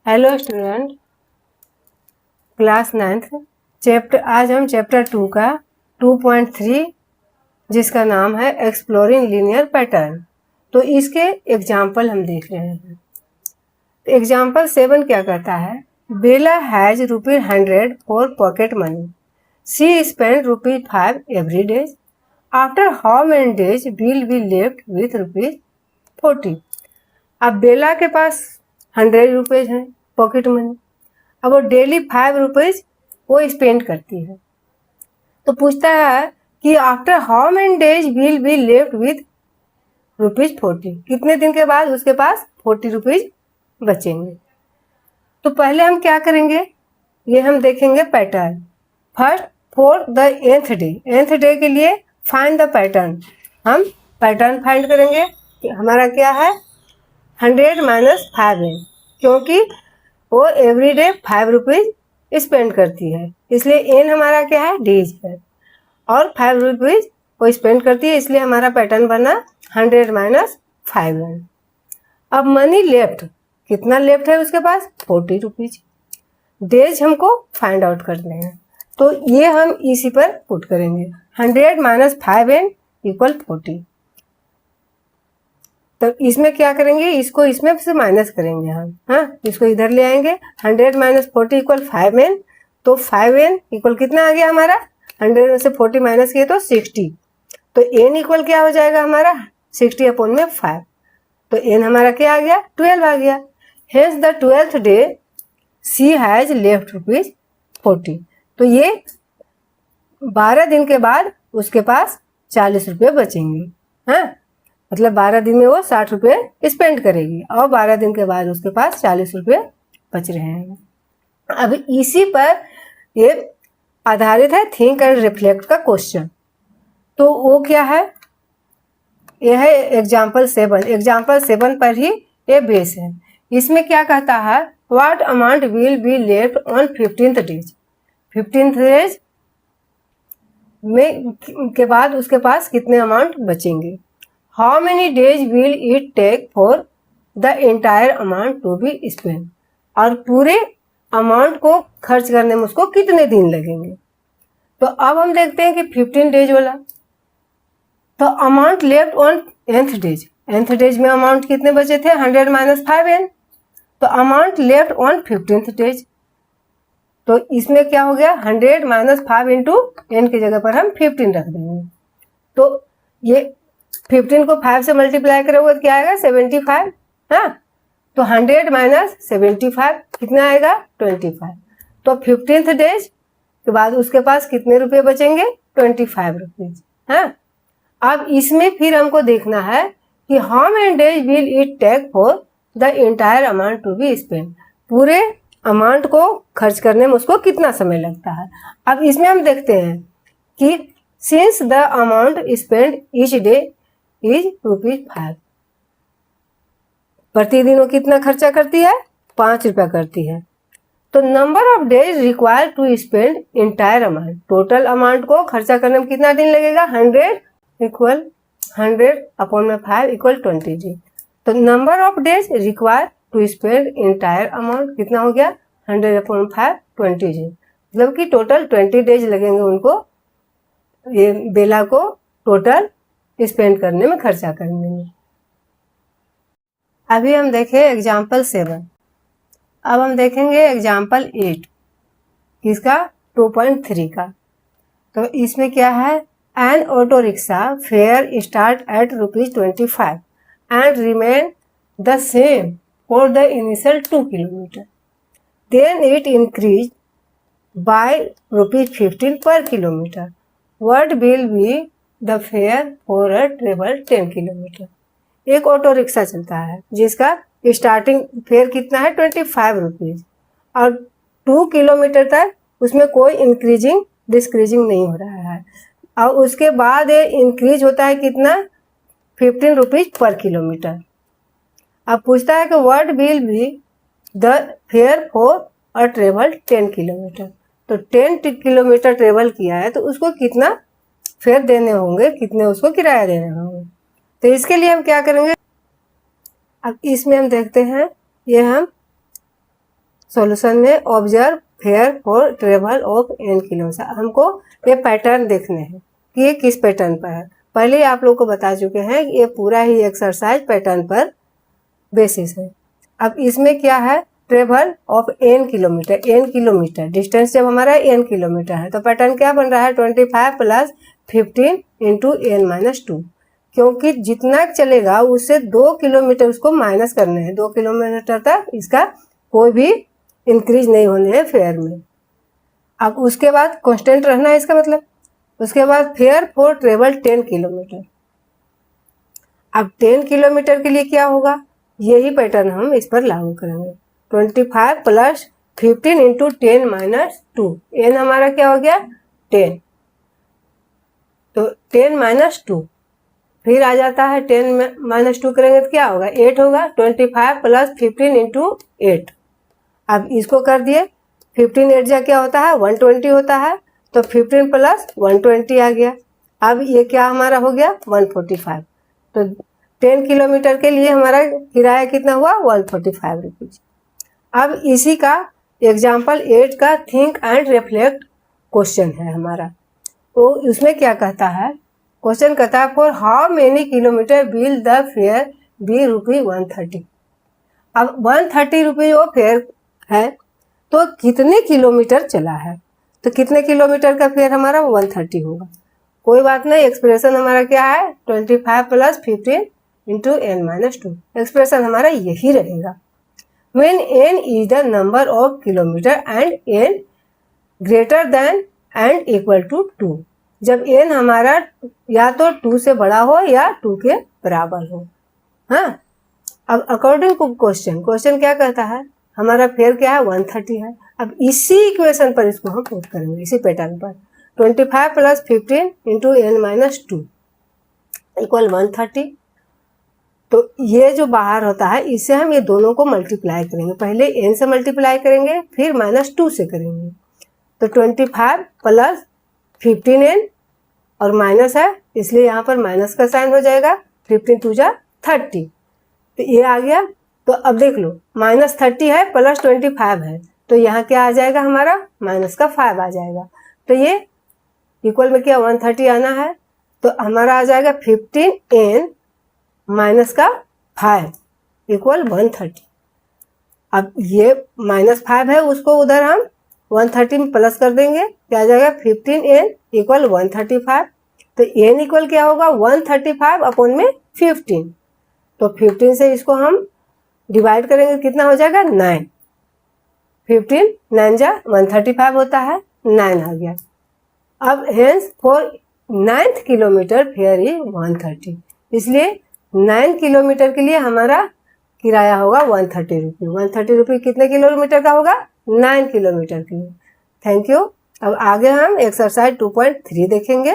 Hello student, class 9th chapter आज हम chapter 2 का 2.3 जिसका नाम है एक्सप्लोरिंग लीनियर पैटर्न। तो इसके एग्जाम्पल हम देख रहे हैं। एग्जाम्पल 7 क्या कहता है? Bela has ₹100 for pocket money, she spend ₹5 every days, after how many days will be left with ₹40। अब बेला के पास ₹100 है पॉकेट मनी। अब वो डेली ₹5 वो स्पेंड करती है। तो पूछता है कि after how many days will be left with ₹40, कितने दिन के बाद उसके पास ₹40 बचेंगे। तो पहले हम क्या करेंगे, ये हम देखेंगे pattern. First for the nth day के लिए फाइंड द पैटर्न। हम पैटर्न फाइंड करेंगे कि हमारा क्या है 100 - 5n, क्योंकि वो एवरी डे ₹5 स्पेंड करती है, इसलिए n हमारा क्या है डेज है और ₹5 वो स्पेंड करती है, इसलिए हमारा पैटर्न बना 100 - 5n। अब मनी लेफ्ट, कितना लेफ्ट है उसके पास ₹40। डेज हमको फाइंड आउट करने हैं, तो ये हम इसी पर पुट करेंगे। 100 - 5n = 40। तो इसमें क्या करेंगे, इसको इसमें से माइनस करेंगे हम। हाँ, इसको इधर ले आएंगे। 100 - 40 = 5n। तो 5n = कितना आ गया हमारा, 100 में से 40 माइनस किए तो 60। तो n = क्या हो जाएगा हमारा 60/5। तो n हमारा क्या आ गया 12 आ गया। Hence the 12th day she has left ₹40। तो ये 12 दिन के बाद उसके पास ₹40 बचेंगे। हाँ, मतलब 12 दिन में वो ₹60 स्पेंड करेगी और 12 दिन के बाद उसके पास ₹40 बच रहे हैं। अब इसी पर ये आधारित है थिंक एंड रिफ्लेक्ट का क्वेश्चन। तो वो क्या है, यह है एग्जाम्पल 7। एग्जाम्पल 7 पर ही ये बेस है। इसमें क्या कहता है, what amount will be left on 15th days. 15th days में के बाद उसके पास कितने अमाउंट बचेंगे। How many days will it take for the entire amount to be spend, और पूरे अमाउंट को खर्च करने में उसको कितने दिन लगेंगे। तो अब हम देखते हैं कि 15 डेज वाला, तो amount left on nth days. nth days में अमाउंट कितने बचे थे 100 - 5n। तो amount left on 15th days, तो इसमें क्या हो गया 100 - 5 इंटू n की जगह पर हम 15 रख देंगे। तो ये 15 को 5 से मल्टीप्लाई करोगे तो क्या आएगा 75। हाँ, तो 100 - 75 कितना आएगा 25। तो 15th डेज के बाद उसके पास कितने रुपए बचेंगे ₹25। हाँ, अब इसमें फिर हमको देखना है कि how many days will it take for the entire amount to be spend, पूरे अमाउंट को खर्च करने में उसको कितना समय लगता है। अब इसमें हम देखते हैं कि since the amount spend each day is ₹5, प्रतिदिन वो कितना खर्चा करती है ₹5 करती है। तो number of days required to spend entire amount, total amount को खर्चा करने में कितना दिन लगेगा 100 = 100/5 = 20 डेज। तो number of days required to spend entire amount कितना हो गया 100/5 20 डेज, मतलब कि टोटल 20 डेज लगेंगे उनको, ये बेला को टोटल स्पेंड करने में, खर्चा करने में। अभी हम देखें एग्जाम्पल 7। अब हम देखेंगे एग्जाम्पल 8 किसका 2.3 का। तो इसमें क्या है, an auto rickshaw fare start at ₹25 and remain the same for the initial 2 kilometre, then it increase by ₹15 per kilometre. What will be the fare for a travel 10 kilometre. एक ऑटो रिक्शा चलता है जिसका starting fair कितना है ₹25 और 2 kilometre तक उसमें कोई इंक्रीजिंग डिस्क्रीजिंग नहीं हो रहा है, और उसके बाद ये इंक्रीज होता है कितना ₹15 पर किलोमीटर। अब पूछता है कि what will be the fare for a travel 10 kilometre. तो 10 किलोमीटर ट्रेवल किया है तो उसको कितना फेयर देने होंगे, कितने उसको किराया देने होंगे। तो इसके लिए हम क्या करेंगे, अब इसमें हम देखते हैं, ये हम सॉल्यूशन में observe fair for travel of n kilometre. हमको ये पैटर्न देखने हैं कि ये किस पैटर्न पर है। पहले आप लोग को बता चुके हैं कि ये पूरा ही एक्सरसाइज पैटर्न पर बेसिस है। अब इसमें क्या है, travel of n kilometre distance जब हमारा n किलोमीटर है तो पैटर्न क्या बन रहा है 25 प्लस 15 इंटू n-2, क्योंकि जितना चलेगा उससे 2 किलोमीटर उसको माइनस करने हैं। 2 किलोमीटर तक इसका कोई भी इंक्रीज नहीं होने हैं फेयर में। अब उसके बाद कांस्टेंट रहना है इसका मतलब। उसके बाद फेयर फॉर ट्रेवल 10 किलोमीटर। अब 10 किलोमीटर के लिए क्या होगा, यही पैटर्न हम इस पर लागू करेंगे। 25 प्लस 15 इंटू 10-2, n हमारा क्या हो गया 10, तो 10-2 फिर आ जाता है 10-2 करेंगे तो क्या होगा 8 होगा। 25 प्लस 15 इंटू 8। अब इसको कर दिए, 15 8 जा क्या होता है 120 होता है, तो 15 प्लस 120 आ गया। अब ये क्या हमारा हो गया 145। तो 10 किलोमीटर के लिए हमारा किराया कितना हुआ 145 रुपीज। अब इसी का एग्जाम्पल 8 का थिंक एंड रिफ्लेक्ट क्वेश्चन है हमारा। तो उसमें क्या कहता है, क्वेश्चन कहता है for how many kilometre will the fare be ₹130। अब 130 रुपये वो फेयर है, तो कितने किलोमीटर चला है, तो कितने किलोमीटर का फेयर हमारा 130 होगा। कोई बात नहीं, एक्सप्रेशन हमारा क्या है 25 प्लस 15 इंटू n-2। एक्सप्रेशन हमारा यही रहेगा। When n is the number of kilometer and n greater than and equal to 2, जब n हमारा या तो 2 से बड़ा हो या 2 के बराबर हो। हाँ, अब अकॉर्डिंग टू क्वेश्चन क्या कहता है, हमारा फेयर क्या है 130 है। अब इसी इक्वेशन पर इसको हम पुट करेंगे, इसी पैटर्न पर 25 प्लस 15 इंटू n-2 इक्वल 130। तो ये जो बाहर होता है इससे हम ये दोनों को मल्टीप्लाई करेंगे। पहले n से मल्टीप्लाई करेंगे फिर -2 से करेंगे। तो 25 प्लस 15n और माइनस है इसलिए यहाँ पर माइनस का साइन हो जाएगा। 15 2 जा 30, तो ये आ गया। तो अब देख लो -30 है प्लस 25 है, तो यहाँ क्या आ जाएगा हमारा माइनस का 5 आ जाएगा। तो ये इक्वल में क्या 130 आना है, तो हमारा आ जाएगा 15n माइनस का 5 इक्वल 130। अब ये -5 है उसको उधर हम 130 में प्लस कर देंगे, क्या आ जाएगा 15n इक्वल 135। तो n इक्वल क्या होगा 135 अपॉन में 15। तो 15 से इसको हम डिवाइड करेंगे, कितना हो जाएगा 9। 15 9 जा 135 होता है, 9 आ गया। अब hence for 9th kilometre fair is 130, इसलिए 9 किलोमीटर के लिए हमारा किराया होगा 130 रुपये। 130 रुपये कितने किलोमीटर का होगा 9 किलोमीटर के लिए। Thank you. अब आगे हम एक्सरसाइज 2.3 देखेंगे।